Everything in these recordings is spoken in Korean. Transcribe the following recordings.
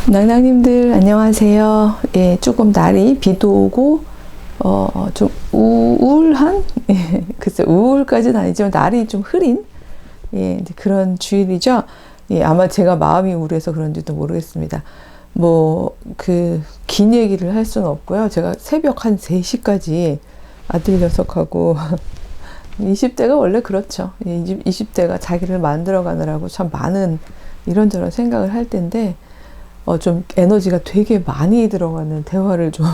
낭낭님들 안녕하세요. 예, 조금 날이 비도 오고 좀 우울한 예, 글쎄 우울까지는 아니지만 날이 좀 흐린 예, 이제 그런 주일이죠. 예, 아마 제가 마음이 우울해서 그런지도 모르겠습니다. 뭐 긴 얘기를 할 수는 없고요. 제가 새벽 한 3시까지 아들 녀석하고 20대가 원래 그렇죠. 예, 20대가 자기를 만들어 가느라고 참 많은 이런저런 생각을 할 텐데 좀 에너지가 되게 많이 들어가는 대화를 좀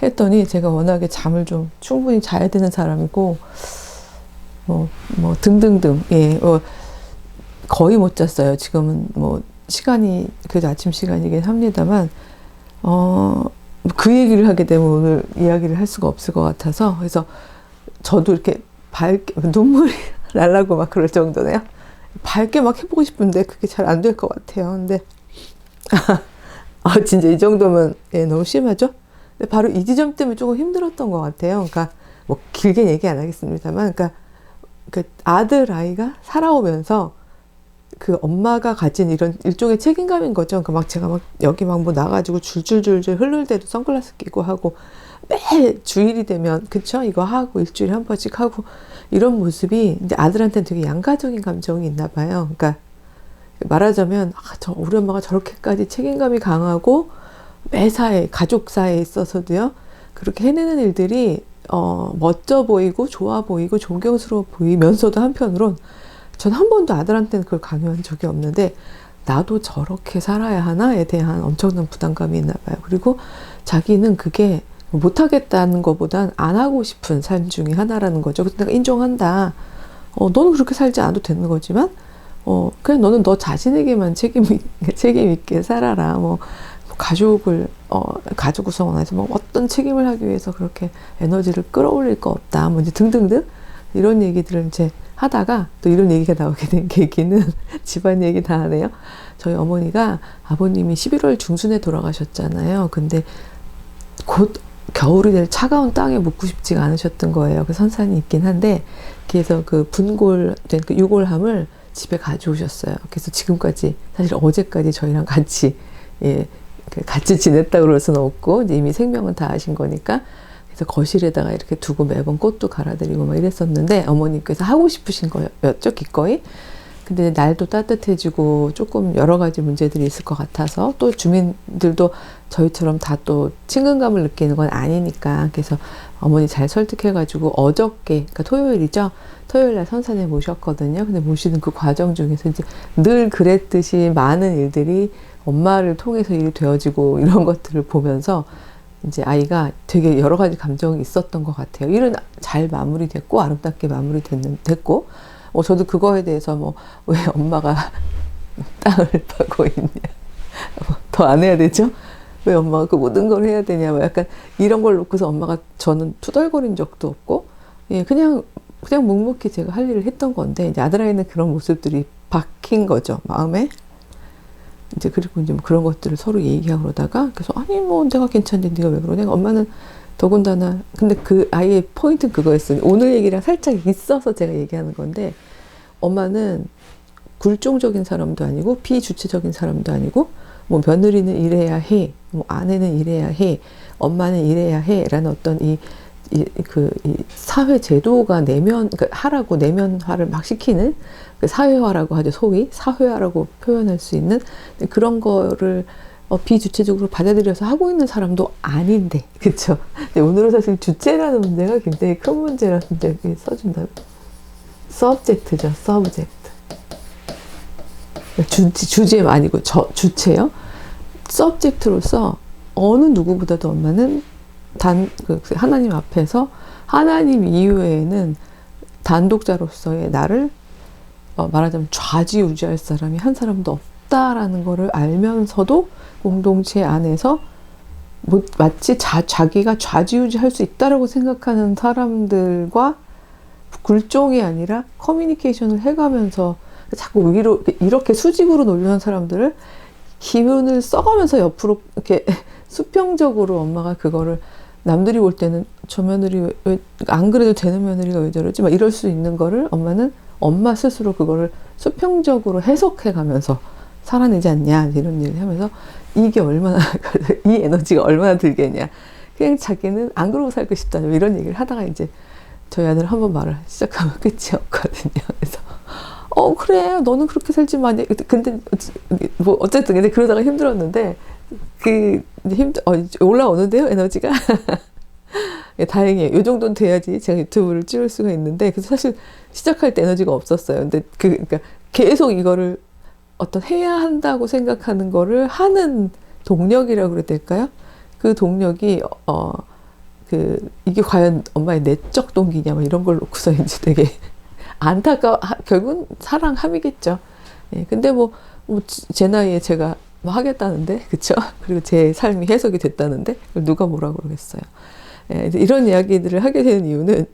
했더니 제가 워낙에 잠을 좀 충분히 자야 되는 사람이고 뭐 등등등 예, 거의 못 잤어요. 지금은 뭐 시간이 그래도 아침 시간이긴 합니다만 그 얘기를 하게 되면 오늘 이야기를 할 수가 없을 것 같아서 그래서 저도 이렇게 밝게 눈물이 날라고 막 그럴 정도네요. 밝게 막 해보고 싶은데 그게 잘 안 될 것 같아요. 근데 진짜 이 정도면 예, 너무 심하죠? 근데 바로 이 지점 때문에 조금 힘들었던 것 같아요. 그러니까 뭐 길게 얘기 안 하겠습니다만, 그러니까 그 아들 아이가 살아오면서 그 엄마가 가진 이런 일종의 책임감인 거죠. 그러니까 막 제가 막 여기 막 뭐 나가지고 줄줄줄줄 흐를 때도 선글라스 끼고 하고 매 주일이 되면 그쵸? 이거 하고 일주일에 한 번씩 하고 이런 모습이 이제 아들한테는 되게 양가적인 감정이 있나 봐요. 그러니까 말하자면 우리 엄마가 저렇게까지 책임감이 강하고 매사에 가족 사이에 있어서도요 그렇게 해내는 일들이 멋져 보이고 좋아 보이고 존경스러워 보이면서도 한편으론 전 한 번도 아들한테는 그걸 강요한 적이 없는데 나도 저렇게 살아야 하나에 대한 엄청난 부담감이 있나 봐요. 그리고 자기는 그게 못하겠다는 것보단 안 하고 싶은 삶 중에 하나라는 거죠. 그래서 내가 인정한다. 너는 그렇게 살지 않아도 되는 거지만 그냥 너는 너 자신에게만 책임 있게 살아라. 가족 구성 안에서 뭐 어떤 책임을 하기 위해서 그렇게 에너지를 끌어올릴 거 없다. 뭐 이제 등등등 이런 얘기들을 이제 하다가 또 이런 얘기가 나오게 된 계기는 집안 얘기 다 하네요. 저희 어머니가 아버님이 11월 중순에 돌아가셨잖아요. 근데 곧 겨울이 될 차가운 땅에 묻고 싶지가 않으셨던 거예요. 그 선산이 있긴 한데 그래서 그 분골된 그 유골함을 집에 가져오셨어요. 그래서 지금까지 사실 어제까지 저희랑 같이 같이 지냈다 그럴 수는 없고 이제 이미 생명은 다 하신 거니까 그래서 거실에다가 이렇게 두고 매번 꽃도 갈아드리고 막 이랬었는데 어머님께서 하고 싶으신 거였죠 기꺼이. 근데 날도 따뜻해지고 조금 여러 가지 문제들이 있을 것 같아서 또 주민들도 저희처럼 다 또 친근감을 느끼는 건 아니니까 그래서 어머니 잘 설득해가지고 어저께 그러니까 토요일이죠. 토요일날 선산에 모셨거든요. 근데 모시는 그 과정 중에서 이제 늘 그랬듯이 많은 일들이 엄마를 통해서 일이 되어지고 이런 것들을 보면서 이제 아이가 되게 여러 가지 감정이 있었던 것 같아요. 일은 잘 마무리됐고 아름답게 마무리됐고 저도 그거에 대해서 왜 엄마가 땅을 파고 있냐 더 안 해야 되죠? 왜 엄마가 그 모든 걸 해야 되냐 약간 이런 걸 놓고서 엄마가 저는 투덜거린 적도 없고 예 그냥 묵묵히 제가 할 일을 했던 건데 이제 아들아이는 그런 모습들이 박힌 거죠 마음에. 이제 그리고 이제 그런 것들을 서로 얘기하고 그러다가 그래서 아니 내가 괜찮은데 네가 왜 그러냐. 엄마는 더군다나 근데 그 아이의 포인트는 그거였어요. 오늘 얘기랑 살짝 있어서 제가 얘기하는 건데 엄마는 굴종적인 사람도 아니고 비주체적인 사람도 아니고 며느리는 이래야 해, 아내는 이래야 해, 엄마는 이래야 해라는 어떤 이 사회 제도가 그러니까 하라고 내면화를 막 시키는 그 사회화라고 하죠. 소위 사회화라고 표현할 수 있는 그런 거를 비주체적으로 받아들여서 하고 있는 사람도 아닌데, 그쵸? 근데 오늘은 사실 주체라는 문제가 굉장히 큰 문제라는 데 써준다. 서브젝트죠, 서브젝트. 주제 아니고 주체요. 서브젝트로서 어느 누구보다도 엄마는 하나님 앞에서 하나님 이외에는 단독자로서의 나를 말하자면 좌지우지할 사람이 한 사람도 없다라는 거를 알면서도 공동체 안에서 마치 자기가 좌지우지할 수 있다라고 생각하는 사람들과 굴종이 아니라 커뮤니케이션을 해가면서 자꾸 위로 이렇게 수직으로 놀려는 사람들을 기운을 써가면서 옆으로 이렇게 수평적으로 엄마가 그거를 남들이 볼 때는 저 며느리 왜 안 그래도 되는 며느리가 왜 저러지 막 이럴 수 있는 거를 엄마는 엄마 스스로 그거를 수평적으로 해석해 가면서 살아내지 않냐 이런 얘기를 하면서 이게 얼마나 이 에너지가 얼마나 들겠냐. 그냥 자기는 안 그러고 살고 싶다 이런 얘기를 하다가 이제 저희 아들 한번 말을 시작하면 끝이 없거든요. 그래서 그래 너는 그렇게 살지 마. 근데 뭐 어쨌든 근데 그러다가 힘들었는데 올라오는데요 에너지가. 예, 다행이에요. 이 정도는 돼야지 제가 유튜브를 찍을 수가 있는데 그래서 사실 시작할 때 에너지가 없었어요. 근데 그러니까 계속 이거를 어떤 해야 한다고 생각하는 거를 하는 동력이라고 그래야 될까요? 그 동력이 이게 과연 엄마의 내적 동기냐 뭐 이런 걸 놓고서 이제 되게 결국은 사랑함이겠죠. 예, 근데 제 나이에 제가 뭐 하겠다는데, 그쵸? 그리고 제 삶이 해석이 됐다는데, 누가 뭐라 그러겠어요. 예, 이런 이야기들을 하게 되는 이유는,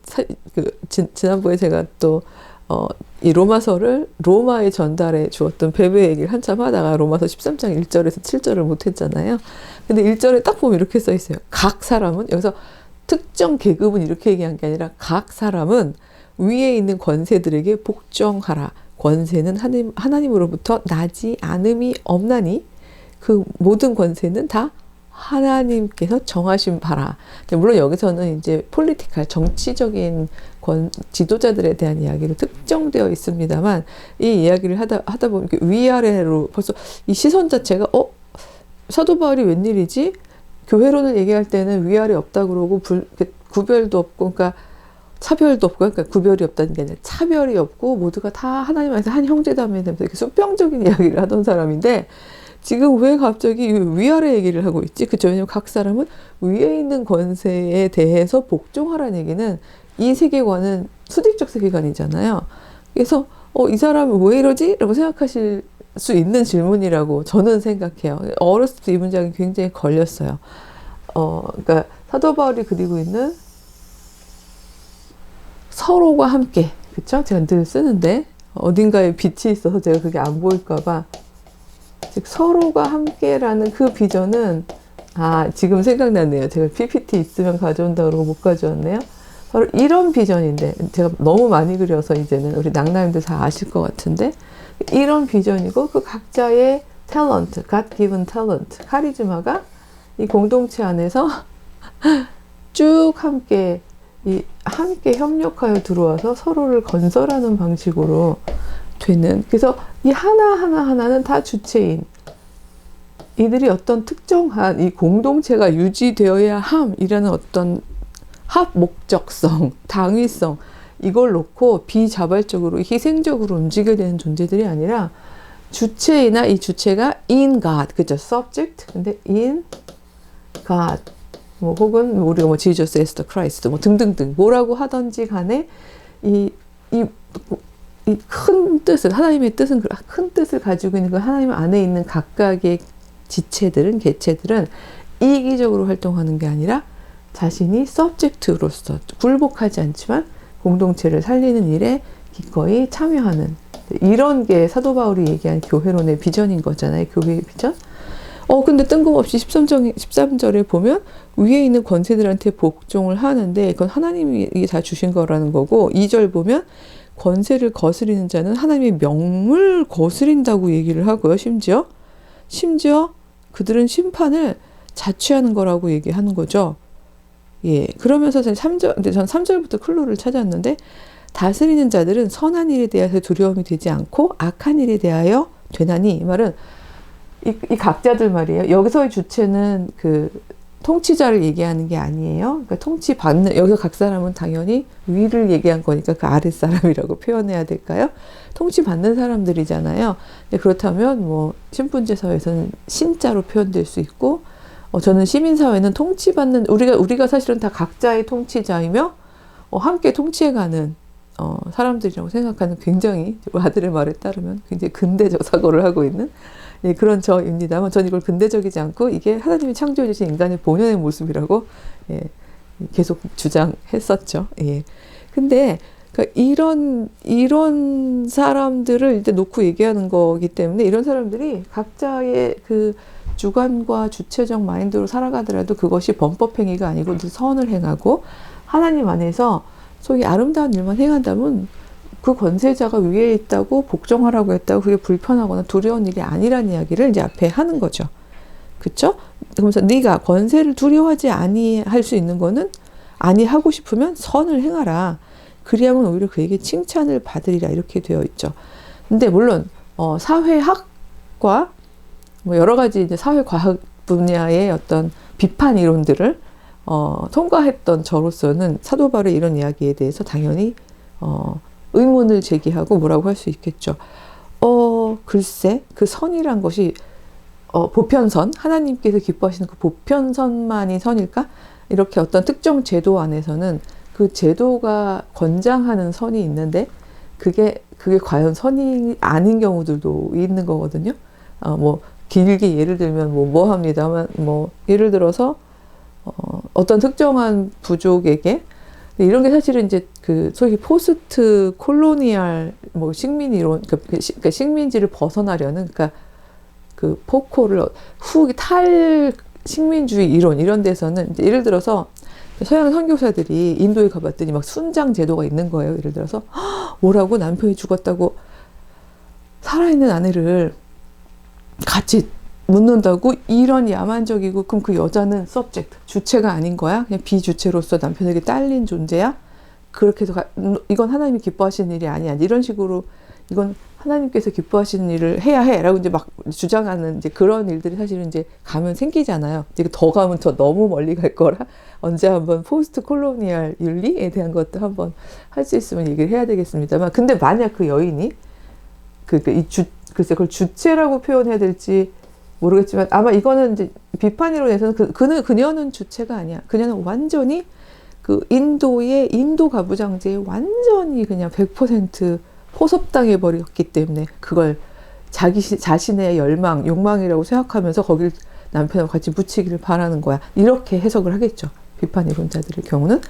지난번에 제가 또, 이 로마서를 로마에 전달해 주었던 베베 얘기를 한참 하다가 로마서 13장 1절에서 7절을 못했잖아요. 근데 1절에 딱 보면 이렇게 써 있어요. 각 사람은, 여기서 특정 계급은 이렇게 얘기한 게 아니라 각 사람은 위에 있는 권세들에게 복종하라. 권세는 하나님으로부터 나지 않음이 없나니 그 모든 권세는 다 하나님께서 정하신 바라. 물론 여기서는 이제 폴리티컬, 정치적인 지도자들에 대한 이야기로 특정되어 있습니다만 이 이야기를 하다 보면 위아래로 벌써 이 시선 자체가 사도 바울이 웬일이지? 교회론을 얘기할 때는 위아래 없다 그러고 구별도 없고 그러니까 차별도 없고 그러니까 구별이 없다는 게 아니라 차별이 없고 모두가 다 하나님 안에서 한 형제자매 되면서 이렇게 수평적인 이야기를 하던 사람인데 지금 왜 갑자기 위아래 얘기를 하고 있지? 그죠? 왜냐면 각 사람은 위에 있는 권세에 대해서 복종하라는 얘기는 이 세계관은 수직적 세계관이잖아요. 그래서 이 사람은 왜 이러지? 라고 생각하실 수 있는 질문이라고 저는 생각해요. 어렸을 때 이 문장이 굉장히 걸렸어요. 그러니까 사도 바울이 그리고 있는 서로가 함께, 그쵸? 제가 늘 쓰는데 어딘가에 빛이 있어서 제가 그게 안 보일까봐 즉 서로가 함께라는 그 비전은 지금 생각났네요. 제가 PPT 있으면 가져온다 그러고 못 가져왔네요. 바로 이런 비전인데 제가 너무 많이 그려서 이제는 우리 낭나님들 다 아실 것 같은데 이런 비전이고 그 각자의 탤런트, God given talent, 카리즈마가 이 공동체 안에서 쭉 함께 협력하여 들어와서 서로를 건설하는 방식으로 되는, 그래서 이 하나하나는 다 주체인 이들이 어떤 특정한 이 공동체가 유지되어야 함이라는 어떤 합목적성, 당위성 이걸 놓고 비자발적으로 희생적으로 움직여야 되는 존재들이 아니라 주체이나 이 주체가 in God, 그죠? subject, 근데 in God 혹은 우리가 Jesus as the Christ 등등등 뭐라고 하던지 간에 이 큰 뜻을, 하나님의 뜻은 큰 뜻을 가지고 있는 그 하나님 안에 있는 각각의 지체들은, 개체들은 이기적으로 활동하는 게 아니라 자신이 서브젝트로서 굴복하지 않지만 공동체를 살리는 일에 기꺼이 참여하는 이런 게 사도 바울이 얘기한 교회론의 비전인 거잖아요. 교회의 비전. 근데 뜬금없이 13절에 보면 위에 있는 권세들한테 복종을 하는데 그건 하나님이 다 주신 거라는 거고 2절 보면 권세를 거스리는 자는 하나님의 명을 거스린다고 얘기를 하고요. 심지어 그들은 심판을 자취하는 거라고 얘기하는 거죠. 예. 그러면서 전 3절부터 클로를 찾았는데 다스리는 자들은 선한 일에 대해서 두려움이 되지 않고 악한 일에 대하여 되나니, 이 말은 이 각자들 말이에요. 여기서의 주체는 그 통치자를 얘기하는 게 아니에요. 그러니까 여기서 각 사람은 당연히 위를 얘기한 거니까 그 아랫사람이라고 표현해야 될까요? 통치받는 사람들이잖아요. 그렇다면 신분제사회에서는 신자로 표현될 수 있고, 저는 시민사회는 통치받는, 우리가 사실은 다 각자의 통치자이며, 함께 통치해가는, 사람들이라고 생각하는 굉장히, 아들의 말에 따르면 굉장히 근대적 사고를 하고 있는, 예, 그런 저입니다만, 전 이걸 근대적이지 않고, 이게 하나님이 창조해주신 인간의 본연의 모습이라고, 예, 계속 주장했었죠. 예. 근데, 그러니까 이런 사람들을 이제 놓고 얘기하는 거기 때문에, 이런 사람들이 각자의 그 주관과 주체적 마인드로 살아가더라도 그것이 범법행위가 아니고 늘 선을 행하고 하나님 안에서 소위 아름다운 일만 행한다면 그 권세자가 위에 있다고 복종하라고 했다고 그게 불편하거나 두려운 일이 아니라는 이야기를 이제 앞에 하는 거죠. 그쵸? 그러면서 네가 권세를 두려워하지 아니할 수 있는 거는 아니하고 싶으면 선을 행하라. 그리하면 오히려 그에게 칭찬을 받으리라. 이렇게 되어 있죠. 근데 물론 사회학과 뭐 여러 가지 이제 사회과학 분야의 어떤 비판 이론들을 통과했던 저로서는 사도 바울의 이런 이야기에 대해서 당연히 의문을 제기하고 뭐라고 할 수 있겠죠. 글쎄 그 선이란 것이 보편선, 하나님께서 기뻐하시는 그 보편선만이 선일까? 이렇게 어떤 특정 제도 안에서는 그 제도가 권장하는 선이 있는데 그게 과연 선이 아닌 경우들도 있는 거거든요. 뭐 길게 예를 들면 뭐 합니다만 뭐 예를 들어서 어떤 특정한 부족에게 이런 게 사실은 이제 그 소위 포스트 콜로니얼 뭐 식민 이론 그러니까 식민지를 벗어나려는 그러니까 그 포코를 탈 식민주의 이론 이런 데서는 이제 예를 들어서 서양 선교사들이 인도에 가봤더니 막 순장 제도가 있는 거예요. 예를 들어서 뭐라고 남편이 죽었다고 살아있는 아내를 같이 묻는다고 이런 야만적이고 그럼 그 여자는 서브젝트 주체가 아닌 거야? 그냥 비주체로서 남편에게 딸린 존재야? 그렇게 해서 이건 하나님이 기뻐하시는 일이 아니야. 이런 식으로 이건 하나님께서 기뻐하시는 일을 해야 해라고 이제 막 주장하는 이제 그런 일들이 사실은 이제 가면 생기잖아요. 이제 더 가면 더 너무 멀리 갈 거라 언제 한번 포스트 콜로니얼 윤리에 대한 것도 한번 할 수 있으면 얘기를 해야 되겠습니다만 근데 만약 그 여인이 글쎄 그걸 주체라고 표현해야 될지 모르겠지만 아마 이거는 이제 비판이론에서는 그녀는 주체가 아니야. 그녀는 완전히 그 인도의 인도 가부장제에 완전히 그냥 100% 포섭당해 버렸기 때문에 그걸 자신의 욕망이라고 생각하면서 거길 남편하고 같이 묻히기를 바라는 거야. 이렇게 해석을 하겠죠. 비판 이론자들의 경우는.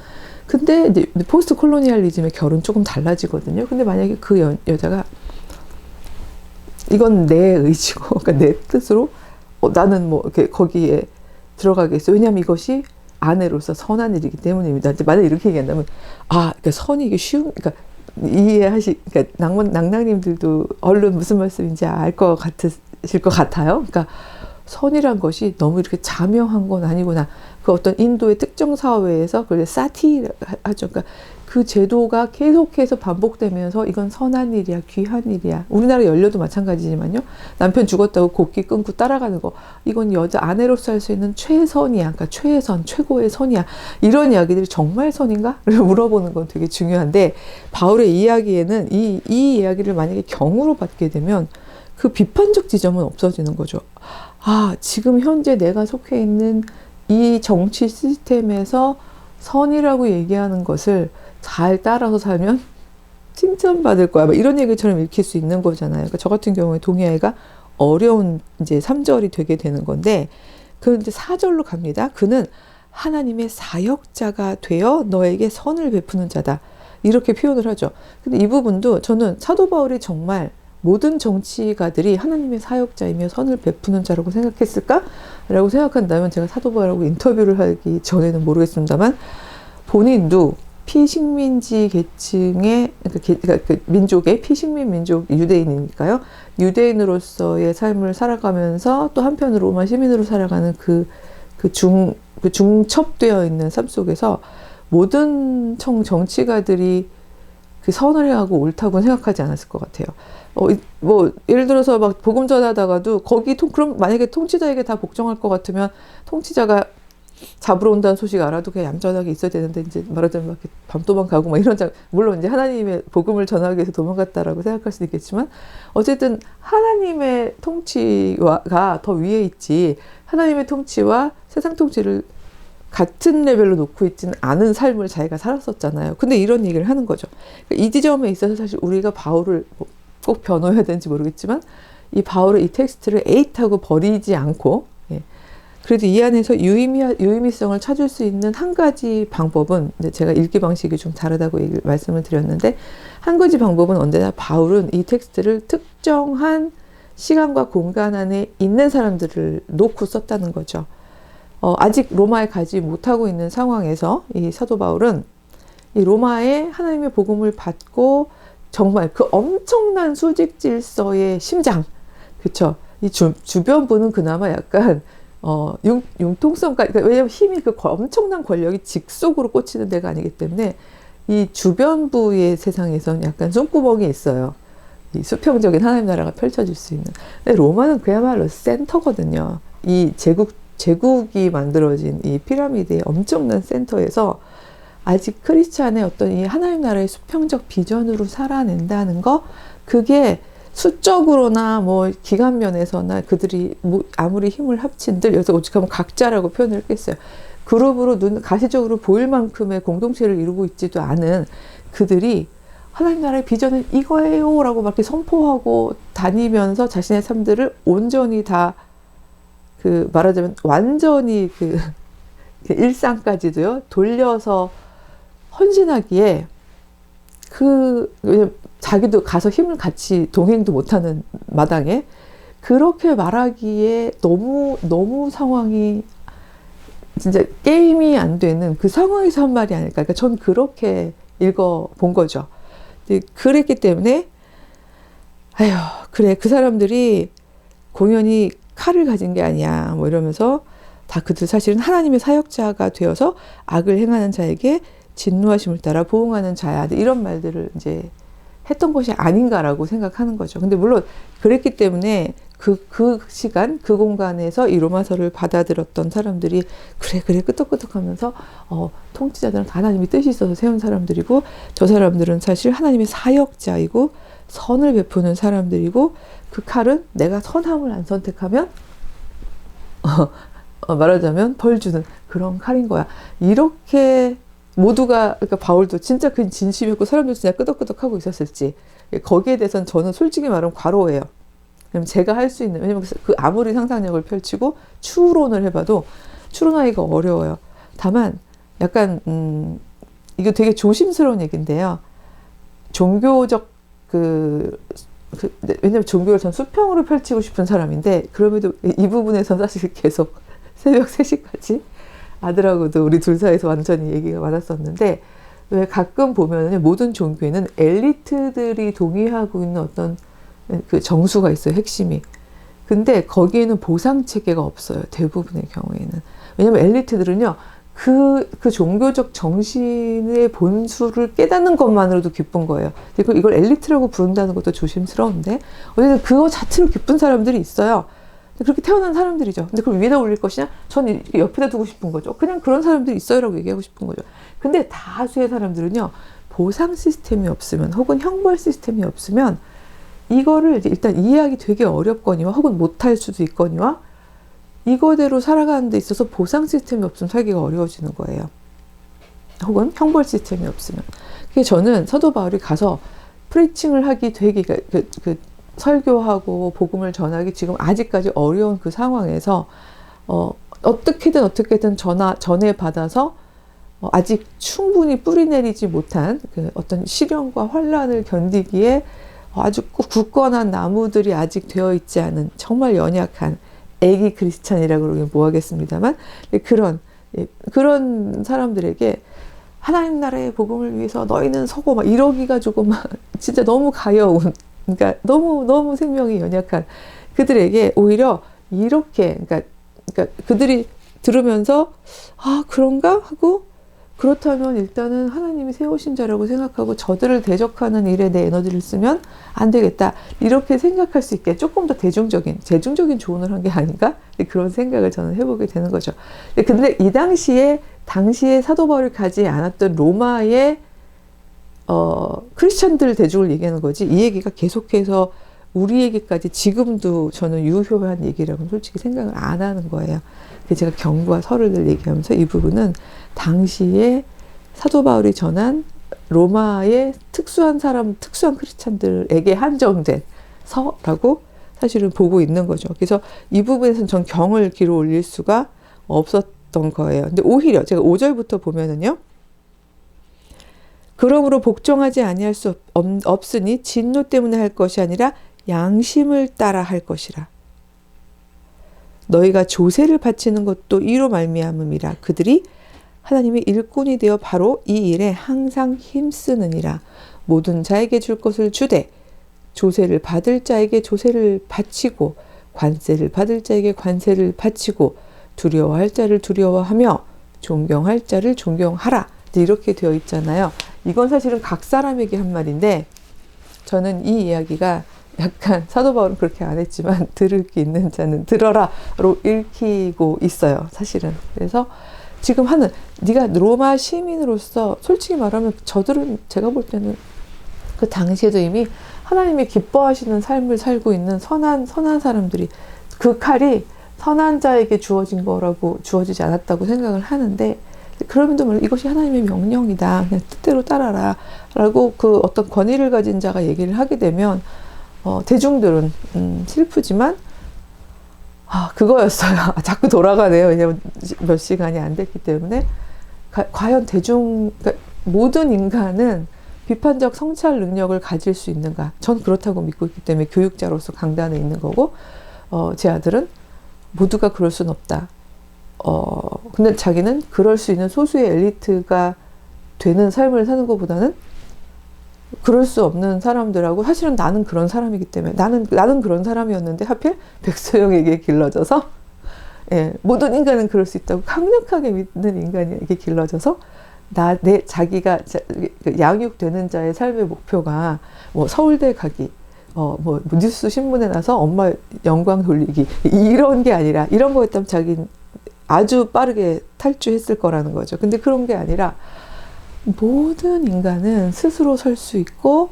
근데 이제 포스트 콜로니얼리즘의 결은 조금 달라지거든요. 근데 만약에 그 여자가 이건 내 의지고, 그러니까 내 뜻으로 나는 뭐 이렇게 거기에 들어가겠어. 왜냐하면 이것이 아내로서 선한 일이기 때문입니다. 만약 이렇게 얘기한다면, 그러니까 선이 이게 그러니까 그러니까 낭낭님들도 얼른 무슨 말씀인지 알 것 같으실 것 같아요. 그러니까 선이란 것이 너무 이렇게 자명한 건 아니구나. 그 어떤 인도의 특정 사회에서 그걸 사티 하죠. 그러니까 그 제도가 계속해서 반복되면서 이건 선한 일이야, 귀한 일이야. 우리나라 연료도 마찬가지지만요. 남편 죽었다고 곡기 끊고 따라가는 거. 이건 여자 아내로서 할 수 있는 최선이야. 그러니까 최선, 최고의 선이야. 이런 이야기들이 정말 선인가? 를 물어보는 건 되게 중요한데 바울의 이야기에는 이 이야기를 만약에 경우로 받게 되면 그 비판적 지점은 없어지는 거죠. 지금 현재 내가 속해 있는 이 정치 시스템에서 선이라고 얘기하는 것을 잘 따라서 살면 칭찬받을 거야. 이런 얘기처럼 읽힐 수 있는 거잖아요. 그러니까 저 같은 경우에 동의하기가 어려운 이제 3절이 되게 되는 건데, 그 이제 4절로 갑니다. 그는 하나님의 사역자가 되어 너에게 선을 베푸는 자다. 이렇게 표현을 하죠. 근데 이 부분도 저는 사도 바울이 정말 모든 정치가들이 하나님의 사역자이며 선을 베푸는 자라고 생각했을까? 라고 생각한다면 제가 사도 바울하고 인터뷰를 하기 전에는 모르겠습니다만 본인도 피식민지 계층의 그러니까 그 민족의 피식민 민족 유대인이니까요. 유대인으로서의 삶을 살아가면서 또 한편으로 로마 시민으로 살아가는 그 중첩되어 있는 삶 속에서 모든 정치가들이 그 선을 행하고 옳다고 생각하지 않았을 것 같아요. 뭐 예를 들어서 막 복음 전하다가도 그럼 만약에 통치자에게 다 복종할 것 같으면 통치자가 잡으러 온다는 소식 알아도 그냥 얌전하게 있어야 되는데 이제 말하자면 막 밤도망 가고 막 이런 물론 이제 하나님의 복음을 전하기 위해서 도망갔다라고 생각할 수도 있겠지만 어쨌든 하나님의 통치가 더 위에 있지 하나님의 통치와 세상 통치를 같은 레벨로 놓고 있지는 않은 삶을 자기가 살았었잖아요. 근데 이런 얘기를 하는 거죠. 이 지점에 있어서 사실 우리가 바울을 꼭 변호해야 되는지 모르겠지만 이 바울의 이 텍스트를 에잇하고 버리지 않고 그래도 이 안에서 유의미성을 찾을 수 있는 한 가지 방법은 제가 읽기 방식이 좀 다르다고 말씀을 드렸는데 한 가지 방법은 언제나 바울은 이 텍스트를 특정한 시간과 공간 안에 있는 사람들을 놓고 썼다는 거죠. 아직 로마에 가지 못하고 있는 상황에서 이 사도 바울은 이 로마에 하나님의 복음을 받고 정말 그 엄청난 수직 질서의 심장, 그쵸? 이 주변부는 그나마 약간 융통성까지, 그러니까 왜냐면 힘이 엄청난 권력이 직속으로 꽂히는 데가 아니기 때문에 이 주변부의 세상에서는 약간 손구멍이 있어요. 이 수평적인 하나님 나라가 펼쳐질 수 있는. 근데 로마는 그야말로 센터거든요. 이 제국이 만들어진 이 피라미드의 엄청난 센터에서 아직 크리스찬의 어떤 이 하나님 나라의 수평적 비전으로 살아낸다는 거, 그게 수적으로나 뭐 기간 면에서나 그들이 아무리 힘을 합친들, 여기서 오직하면 각자라고 표현을 했겠어요. 그룹으로 가시적으로 보일 만큼의 공동체를 이루고 있지도 않은 그들이 하나님 나라의 비전은 이거예요 라고 막 이렇게 선포하고 다니면서 자신의 삶들을 온전히 다 말하자면 완전히 일상까지도요 돌려서 헌신하기에 자기도 가서 힘을 같이 동행도 못하는 마당에 그렇게 말하기에 너무 상황이 진짜 게임이 안 되는 그 상황에서 한 말이 아닐까. 그러니까 전 그렇게 읽어본 거죠. 그랬기 때문에 아휴 그래 그 사람들이 공연히 칼을 가진 게 아니야 뭐 이러면서 다 그들 사실은 하나님의 사역자가 되어서 악을 행하는 자에게 진노하심을 따라 보응하는 자야, 이런 말들을 이제 했던 것이 아닌가라고 생각하는 거죠. 근데 물론 그랬기 때문에 그 시간 그 공간에서 이 로마서를 받아들였던 사람들이 그래 끄떡끄떡하면서 통치자들은 다 하나님의 뜻이 있어서 세운 사람들이고 저 사람들은 사실 하나님의 사역자이고 선을 베푸는 사람들이고 그 칼은 내가 선함을 안 선택하면 말하자면 벌 주는 그런 칼인 거야. 이렇게 모두가, 그러니까 바울도 진짜 그 진심이었고 사람들 진짜 끄덕끄덕하고 있었을지, 거기에 대해서는 저는 솔직히 말하면 과로해요. 왜냐면 제가 할 수 있는, 왜냐면 그 아무리 상상력을 펼치고 추론을 해봐도 추론하기가 어려워요. 다만 약간 이거 되게 조심스러운 얘기인데요. 종교적 왜냐면 종교를 전 수평으로 펼치고 싶은 사람인데, 그럼에도 이 부분에서 사실 계속 새벽 3시까지 아들하고도 우리 둘 사이에서 완전히 얘기가 많았었는데, 왜 가끔 보면은 모든 종교에는 엘리트들이 동의하고 있는 어떤 그 정수가 있어요, 핵심이. 근데 거기에는 보상 체계가 없어요, 대부분의 경우에는. 왜냐면 엘리트들은요, 그 종교적 정신의 본수를 깨닫는 것만으로도 기쁜 거예요. 이걸 엘리트라고 부른다는 것도 조심스러운데, 어쨌든 그거 자체로 기쁜 사람들이 있어요. 그렇게 태어난 사람들이죠. 근데 그걸 위에다 올릴 것이냐? 전 옆에다 두고 싶은 거죠. 그냥 그런 사람들이 있어요라고 얘기하고 싶은 거죠. 근데 다수의 사람들은요, 보상 시스템이 없으면, 혹은 형벌 시스템이 없으면, 이거를 일단 이해하기 되게 어렵거니와, 혹은 못할 수도 있거니와, 이거대로 살아가는 데 있어서 보상 시스템이 없으면 살기가 어려워지는 거예요. 혹은 형벌 시스템이 없으면. 그래서 저는 사도 바울이 가서 프리칭을 하기 되게, 설교하고 복음을 전하기 지금 아직까지 어려운 그 상황에서 어떻게든 전해받아서 아직 충분히 뿌리내리지 못한 그 어떤 시련과 환란을 견디기에 아주 굳건한 나무들이 아직 되어 있지 않은 정말 연약한 애기 크리스찬이라고 그러긴 뭐하겠습니다만, 그런 사람들에게 하나님 나라의 복음을 위해서 너희는 서고 막 이러기가 조금 진짜 너무 가여운, 그러니까 너무 생명이 연약한 그들에게 오히려 이렇게, 그러니까 그들이 들으면서 그런가 하고, 그렇다면 일단은 하나님이 세우신 자라고 생각하고 저들을 대적하는 일에 내 에너지를 쓰면 안 되겠다, 이렇게 생각할 수 있게 조금 더 대중적인 조언을 한 게 아닌가, 그런 생각을 저는 해보게 되는 거죠. 근데 이 당시에 사도 바울이 가지 않았던 로마의 크리스천들 대중을 얘기하는 거지, 이 얘기가 계속해서 우리에게까지 지금도 저는 유효한 얘기라고는 솔직히 생각을 안 하는 거예요. 제가 경고와 서류를 얘기하면서 이 부분은 당시에 사도 바울이 전한 로마의 특수한 크리스찬들에게 한정된 서라고 사실은 보고 있는 거죠. 그래서 이 부분에서는 전 경을 길어 올릴 수가 없었던 거예요. 근데 오히려 제가 5절부터 보면은요, 그러므로 복종하지 아니할 수 없으니 진노 때문에 할 것이 아니라 양심을 따라 할 것이라. 너희가 조세를 바치는 것도 이로 말미암음이라. 그들이 하나님이 일꾼이 되어 바로 이 일에 항상 힘쓰느니라. 모든 자에게 줄 것을 주되 조세를 받을 자에게 조세를 바치고 관세를 받을 자에게 관세를 바치고 두려워할 자를 두려워하며 존경할 자를 존경하라. 이렇게 되어 있잖아요. 이건 사실은 각 사람에게 한 말인데 저는 이 이야기가 약간 사도 바울은 그렇게 안 했지만 들을 게 있는 자는 들어라로 읽히고 있어요. 사실은. 그래서 지금 하는 네가 로마 시민으로서 솔직히 말하면 저들은 제가 볼 때는 그 당시에도 이미 하나님이 기뻐하시는 삶을 살고 있는 선한 사람들이 그 칼이 선한 자에게 주어지지 않았다고 생각을 하는데 그럼에도 불구하고 이것이 하나님의 명령이다. 그냥 뜻대로 따라라. 라고 그 어떤 권위를 가진 자가 얘기를 하게 되면 대중들은 슬프지만 그거였어요. 자꾸 돌아가네요. 왜냐면 몇 시간이 안 됐기 때문에 과연 그러니까 모든 인간은 비판적 성찰 능력을 가질 수 있는가? 전 그렇다고 믿고 있기 때문에 교육자로서 강단에 있는 거고 제 아들은 모두가 그럴 수는 없다. 근데 자기는 그럴 수 있는 소수의 엘리트가 되는 삶을 사는 것보다는 그럴 수 없는 사람들하고 사실은 나는 그런 사람이기 때문에 나는 그런 사람이었는데 하필 백소영에게 길러져서 모든 인간은 그럴 수 있다고 강력하게 믿는 인간에게 길러져서 자기가 양육되는 자의 삶의 목표가 뭐 서울대 가기 뭐 뉴스 신문에 나서 엄마 영광 돌리기 이런 게 아니라 이런 거였다면 자기는 아주 빠르게 탈주했을 거라는 거죠. 근데 그런 게 아니라 모든 인간은 스스로 설 수 있고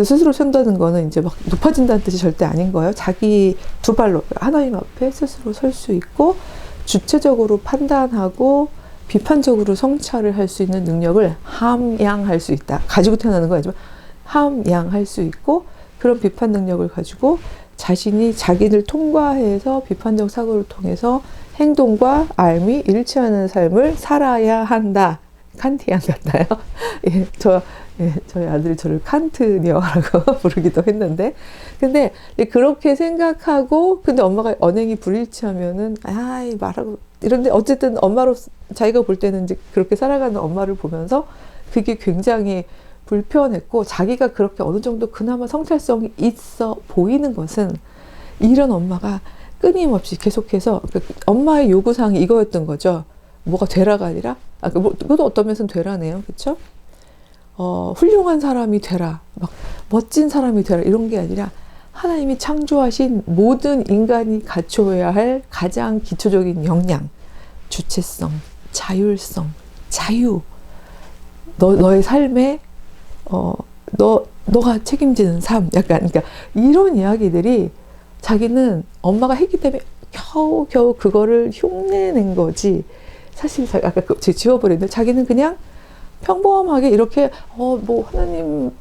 스스로 선다는 거는 이제 막 높아진다는 뜻이 절대 아닌 거예요. 자기 두 발로 하나님 앞에 스스로 설 수 있고 주체적으로 판단하고 비판적으로 성찰을 할 수 있는 능력을 함양할 수 있다. 가지고 태어나는 건 아니지만 함양할 수 있고 그런 비판 능력을 가지고 자신이 자기를 통과해서 비판적 사고를 통해서 행동과 알미 일치하는 삶을 살아야 한다. 칸티안 같나요? 저희 아들이 저를 칸트녀라고 부르기도 했는데 근데 그렇게 생각하고 근데 엄마가 언행이 불일치하면은 말하고 이런데 어쨌든 엄마로 자기가 볼 때는 이제 그렇게 살아가는 엄마를 보면서 그게 굉장히 불편했고 자기가 그렇게 어느 정도 그나마 성찰성이 있어 보이는 것은 이런 엄마가 끊임없이 계속해서 엄마의 요구사항이 이거였던 거죠. 뭐가 되라가 아니라 그것도 어떤 면에서는 되라네요. 그렇죠? 훌륭한 사람이 되라, 막 멋진 사람이 되라 이런 게 아니라 하나님이 창조하신 모든 인간이 갖춰야 할 가장 기초적인 역량, 주체성, 자율성, 자유, 너의 삶에 너가 책임지는 삶, 약간 그러니까 이런 이야기들이 자기는 엄마가 했기 때문에 겨우 그거를 흉내낸 거지. 사실 아까 지워버렸는데 자기는 그냥 평범하게 이렇게 뭐 하나님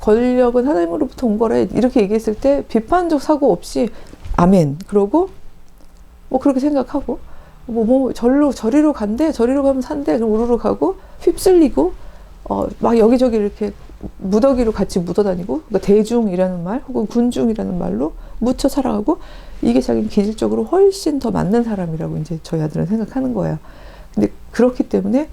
권력은 하나님으로부터 온 거래 이렇게 얘기했을 때 비판적 사고 없이 아멘 그러고 뭐 그렇게 생각하고 뭐 저리로 간대 저리로 가면 산대 그럼 우르르 가고 휩쓸리고 막 여기저기 이렇게 무더기로 같이 묻어다니고 그러니까 대중이라는 말 혹은 군중이라는 말로 묻혀 살아가고 이게 자기는 기질적으로 훨씬 더 맞는 사람이라고 이제 저희 아들은 생각하는 거예요. 근데 그렇기 때문에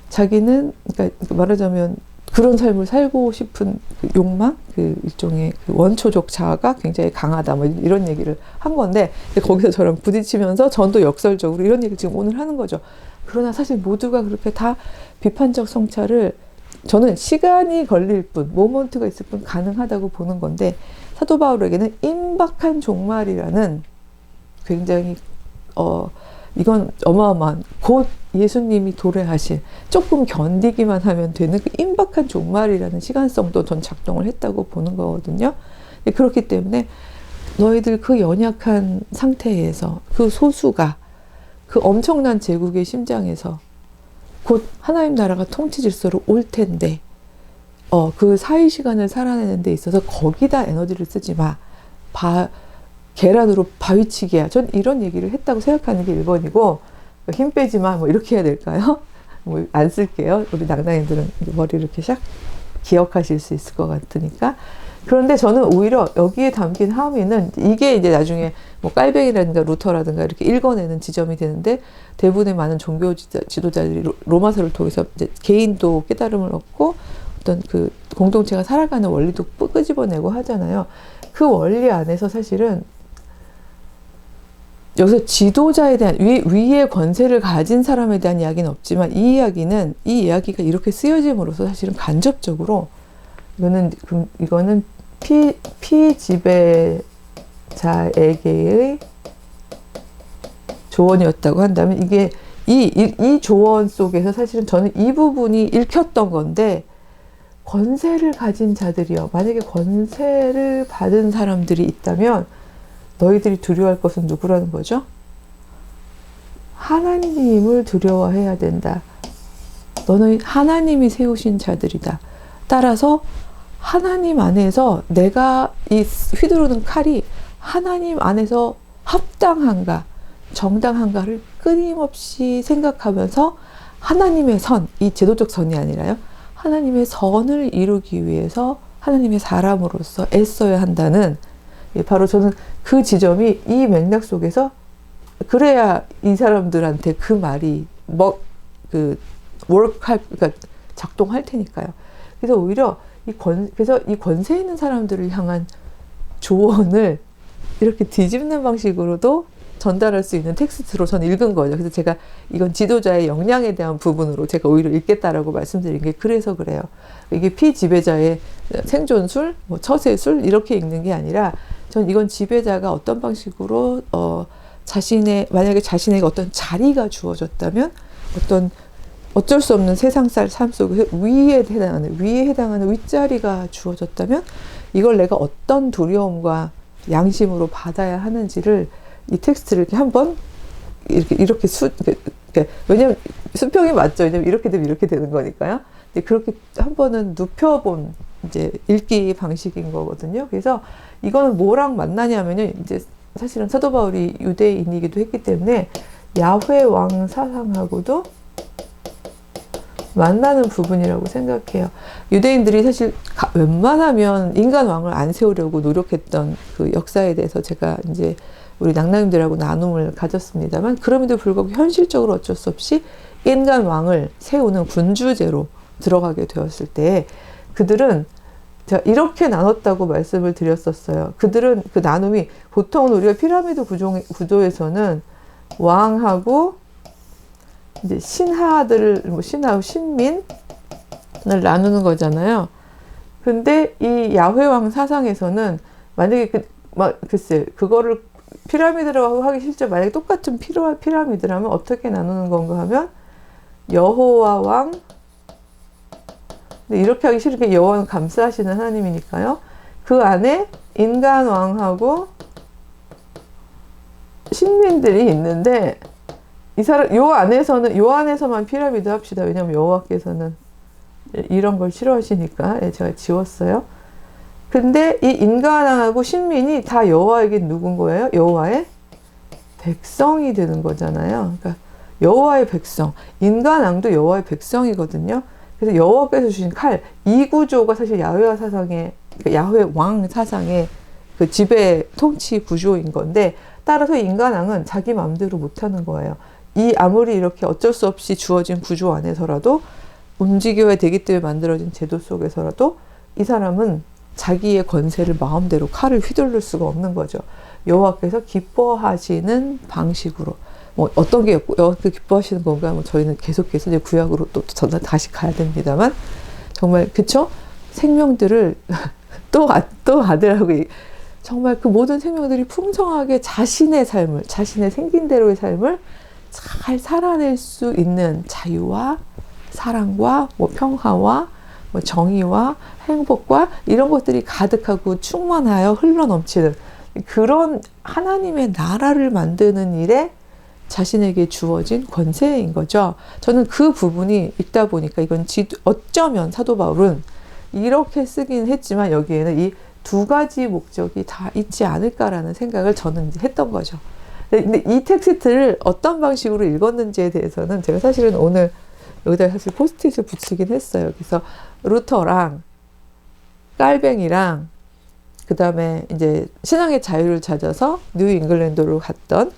자기는 그러니까 말하자면 그런 삶을 살고 싶은 그 욕망, 그 일종의 그 원초적 자아가 굉장히 강하다, 뭐 이런 얘기를 한 건데 거기서 저랑 부딪히면서 전도 역설적으로 이런 얘기를 지금 오늘 하는 거죠. 그러나 사실 모두가 그렇게 다 비판적 성찰을 저는 시간이 걸릴 뿐, 모먼트가 있을 뿐 가능하다고 보는 건데 사도 바울에게는 임박한 종말이라는 굉장히 이건 어마어마한 곧 예수님이 도래하실 조금 견디기만 하면 되는 그 임박한 종말이라는 시간성도 전 작동을 했다고 보는 거거든요. 그렇기 때문에 너희들 그 연약한 상태에서 그 소수가 그 엄청난 제국의 심장에서 곧 하나님 나라가 통치 질서로 올 텐데 그 사이 시간을 살아내는 데 있어서 거기다 에너지를 쓰지 마. 계란으로 바위치기야. 전 이런 얘기를 했다고 생각하는 게 1번이고 힘 빼지 마. 뭐 이렇게 해야 될까요? 뭐 안 쓸게요. 우리 낭낭이들은 머리를 이렇게 샥 기억하실 수 있을 것 같으니까 그런데 저는 오히려 여기에 담긴 함의는 이게 이제 나중에 뭐 깔뱅이라든가 루터라든가 이렇게 읽어내는 지점이 되는데 대부분의 많은 종교 지도자들이 로마서를 통해서 이제 개인도 깨달음을 얻고 어떤 그 공동체가 살아가는 원리도 끄집어내고 하잖아요. 그 원리 안에서 사실은 여기서 지도자에 대한 위의 권세를 가진 사람에 대한 이야기는 없지만 이 이야기가 이렇게 쓰여짐으로써 사실은 간접적으로 이거는 피지배자에게의 조언이었다고 한다면 이게 이 조언 속에서 사실은 저는 이 부분이 읽혔던 건데 권세를 가진 자들이요. 만약에 권세를 받은 사람들이 있다면 너희들이 두려워할 것은 누구라는 거죠? 하나님을 두려워해야 된다. 너는 하나님이 세우신 자들이다. 따라서 하나님 안에서 내가 이 휘두르는 칼이 하나님 안에서 합당한가, 정당한가를 끊임없이 생각하면서 하나님의 선, 이 제도적 선이 아니라요. 하나님의 선을 이루기 위해서 하나님의 사람으로서 애써야 한다는 바로 저는 그 지점이 이 맥락 속에서 그래야 이 사람들한테 그 말이 그러니까 작동할 테니까요. 그래서 오히려 그래서 이 권세 있는 사람들을 향한 조언을 이렇게 뒤집는 방식으로도 전달할 수 있는 텍스트로 저는 읽은 거죠. 그래서 제가 이건 지도자의 역량에 대한 부분으로 제가 오히려 읽겠다라고 말씀드린 게 그래서 그래요. 이게 피지배자의 생존술, 뭐 처세술 이렇게 읽는 게 아니라 전 이건 지배자가 어떤 방식으로 만약에 자신에게 어떤 자리가 주어졌다면 어쩔 수 없는 세상살 삶 속에서 위에 해당하는 윗자리가 주어졌다면 이걸 내가 어떤 두려움과 양심으로 받아야 하는지를 이 텍스트를 이렇게 한번 이렇게 왜냐면 수평이 맞죠. 왜냐면 이렇게 되면 이렇게 되는 거니까요. 근데 그렇게 한 번은 눕혀본 이제 읽기 방식인 거거든요. 그래서 이거는 뭐랑 만나냐면요. 이제 사실은 사도 바울이 유대인이기도 했기 때문에 야훼 왕 사상하고도 만나는 부분이라고 생각해요. 유대인들이 사실 웬만하면 인간 왕을 안 세우려고 노력했던 그 역사에 대해서 제가 이제 우리 낭낭님들하고 나눔을 가졌습니다만 그럼에도 불구하고 현실적으로 어쩔 수 없이 인간 왕을 세우는 군주제로 들어가게 되었을 때 그들은 제가 이렇게 나눴다고 말씀을 드렸었어요. 그들은 그 나눔이 보통은 우리가 피라미드 구조에서는 왕하고 이제 신하들을 신하고 신민을 나누는 거잖아요. 근데 이 야훼왕 사상에서는 만약에 글쎄 그거를 피라미드라고 하기 싫죠. 만약에 똑같은 피라미드라면 어떻게 나누는 건가 하면 여호와 왕 근데 이렇게 하기 싫은 게 여호와는 감싸시는 하나님이니까요. 그 안에 인간 왕하고 신민들이 있는데 요 안에서만 피라미드 합시다. 왜냐면 여호와께서는 이런 걸 싫어하시니까 제가 지웠어요. 근데 이 인간왕하고 신민이 다 여호와에게 누군 거예요? 여호와의 백성이 되는 거잖아요. 그러니까 여호와의 백성, 인간왕도 여호와의 백성이거든요. 그래서 여호와께서 주신 칼, 이 구조가 사실 야훼 사상의 야훼 왕 사상의 그 지배 통치 구조인 건데 따라서 인간왕은 자기 마음대로 못하는 거예요. 아무리 이렇게 어쩔 수 없이 주어진 구조 안에서라도 움직여야 되기 때문에 만들어진 제도 속에서라도 이 사람은 자기의 권세를 마음대로 칼을 휘두를 수가 없는 거죠. 여호와께서 기뻐하시는 방식으로 뭐 어떤 게 여호와께서 기뻐하시는 건가? 뭐 저희는 계속해서 이제 구약으로 또 다시 가야 됩니다만 정말 그쵸? 생명들을 또 아들하고 정말 그 모든 생명들이 풍성하게 자신의 생긴 대로의 삶을 잘 살아낼 수 있는 자유와 사랑과 뭐 평화와 뭐 정의와 행복과 이런 것들이 가득하고 충만하여 흘러넘치는 그런 하나님의 나라를 만드는 일에 자신에게 주어진 권세인 거죠. 저는 그 부분이 있다 보니까 이건 어쩌면 사도 바울은 이렇게 쓰긴 했지만 여기에는 이 두 가지 목적이 다 있지 않을까라는 생각을 저는 했던 거죠. 근데 이 텍스트를 어떤 방식으로 읽었는지에 대해서는 제가 사실은 오늘 여기다 사실 포스트잇을 붙이긴 했어요. 그래서 루터랑 깔뱅이랑 그 다음에 이제 신앙의 자유를 찾아서 뉴 잉글랜드로 갔던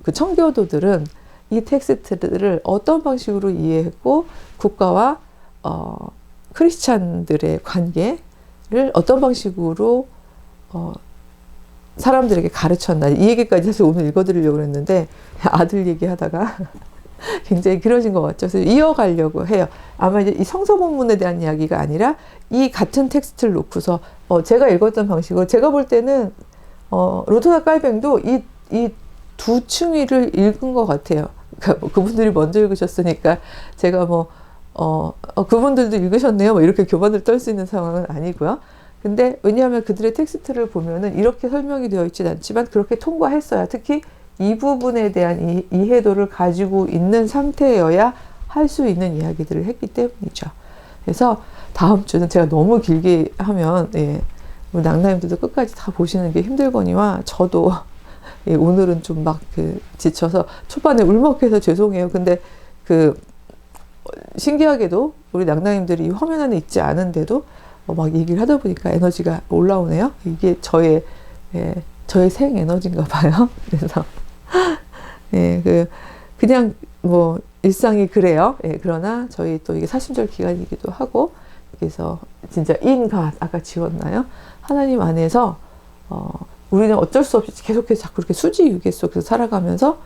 그 청교도들은 이 텍스트를 어떤 방식으로 이해했고 국가와 크리스찬들의 관계를 어떤 방식으로 사람들에게 가르쳤나, 이 얘기까지 사실 오늘 읽어드리려고 했는데 아들 얘기하다가 굉장히 길어진 것 같죠. 그래서 이어가려고 해요. 아마 이제 이 성서 본문에 대한 이야기가 아니라 이 같은 텍스트를 놓고서 제가 읽었던 방식으로, 제가 볼 때는 루터나 깔뱅도 이 두 층위를 읽은 것 같아요. 그러니까 뭐 그분들이 먼저 읽으셨으니까 제가 뭐 그분들도 읽으셨네요, 뭐 이렇게 교만을 떨 수 있는 상황은 아니고요. 근데 왜냐하면 그들의 텍스트를 보면은 이렇게 설명이 되어 있지는 않지만 그렇게 통과했어야, 특히 이 부분에 대한 이해도를 가지고 있는 상태여야 할 수 있는 이야기들을 했기 때문이죠. 그래서 다음 주는 제가 너무 길게 하면 우리 낭나님들도 끝까지 다 보시는 게 힘들거니와 저도 오늘은 좀 막 지쳐서 초반에 울먹해서 죄송해요. 근데 신기하게도 우리 낭나님들이 이 화면 안에 있지 않은데도 막 얘기를 하다 보니까 에너지가 올라오네요. 이게 저의 생 에너지인가 봐요. 그래서 그냥 뭐 일상이 그래요. 그러나 저희 또 이게 사순절 기간이기도 하고, 그래서 진짜 인갓 아까 지웠나요? 하나님 안에서 우리는 어쩔 수 없이 계속해서 자꾸 이렇게 수지 유계 속에서 살아가면서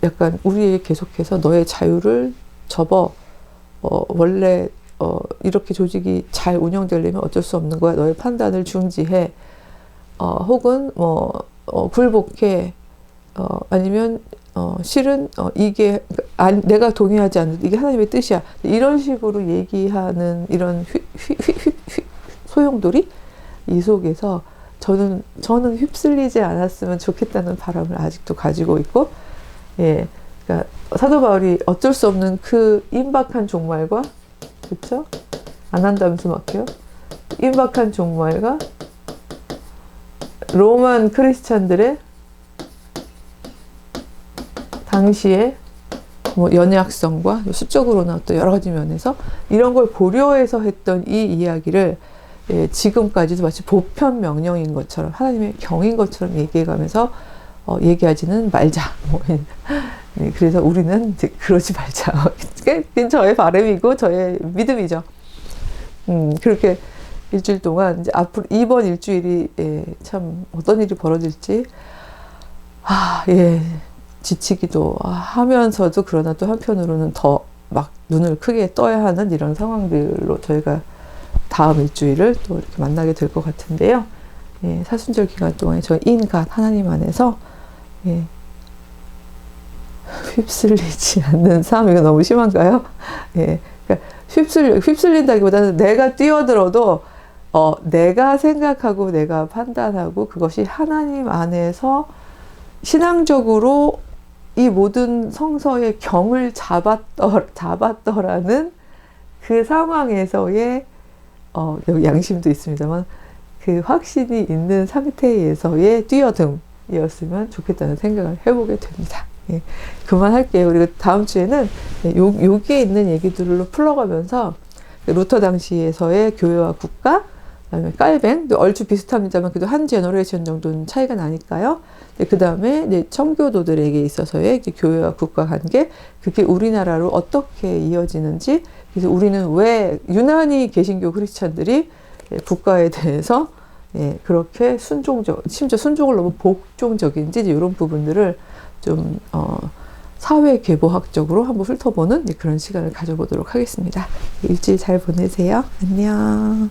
약간 우리에게 계속해서 너의 자유를 접어, 원래 이렇게 조직이 잘 운영되려면 어쩔 수 없는 거야. 너의 판단을 중지해. 혹은 굴복해. 아니면 실은 이게 내가 동의하지 않는, 이게 하나님의 뜻이야. 이런 식으로 얘기하는 이런 소용돌이 이 속에서 저는 휩쓸리지 않았으면 좋겠다는 바람을 아직도 가지고 있고, 그러니까 사도 바울이 어쩔 수 없는 그 임박한 종말과, 그렇죠? 안 한다면서 막혀요. 임박한 종말과 로만 크리스찬들의 당시에 뭐 연약성과 수적으로나 또 여러 가지 면에서 이런 걸 고려해서 했던 이 이야기를 지금까지도 마치 보편 명령인 것처럼, 하나님의 경인 것처럼 얘기해가면서 얘기하지는 말자. 그래서 우리는 이제 그러지 말자. 그게 저의 바람이고 저의 믿음이죠. 그렇게 일주일 동안 이제 앞으로 이번 일주일이 참 어떤 일이 벌어질지 지치기도 하면서도, 그러나 또 한편으로는 더 막 눈을 크게 떠야 하는 이런 상황들로 저희가 다음 일주일을 또 이렇게 만나게 될 것 같은데요. 사순절 기간 동안에 저희 인갓 하나님 안에서 휩쓸리지 않는 삶, 이거 너무 심한가요? 그러니까 휩쓸린다기보다는 내가 뛰어들어도 내가 생각하고 내가 판단하고 그것이 하나님 안에서 신앙적으로 이 모든 성서의 경을 잡았더라는 그 상황에서의 여기 양심도 있습니다만 그 확신이 있는 상태에서의 뛰어듦이었으면 좋겠다는 생각을 해보게 됩니다. 그만할게요. 그리고 다음 주에는 여기에 있는 얘기들로 풀어가면서 루터 당시에서의 교회와 국가, 그다음에 깔뱅, 얼추 비슷합니다만 그래도 한 제너레이션 정도는 차이가 나니까요. 그 다음에 청교도들에게 있어서의 교회와 국가 관계, 그게 우리나라로 어떻게 이어지는지, 그래서 우리는 왜 유난히 개신교 크리스찬들이 국가에 대해서 그렇게 심지어 순종을 너무 복종적인지, 이런 부분들을 좀 사회 계보학적으로 한번 훑어보는 그런 시간을 가져보도록 하겠습니다. 일주일 잘 보내세요. 안녕.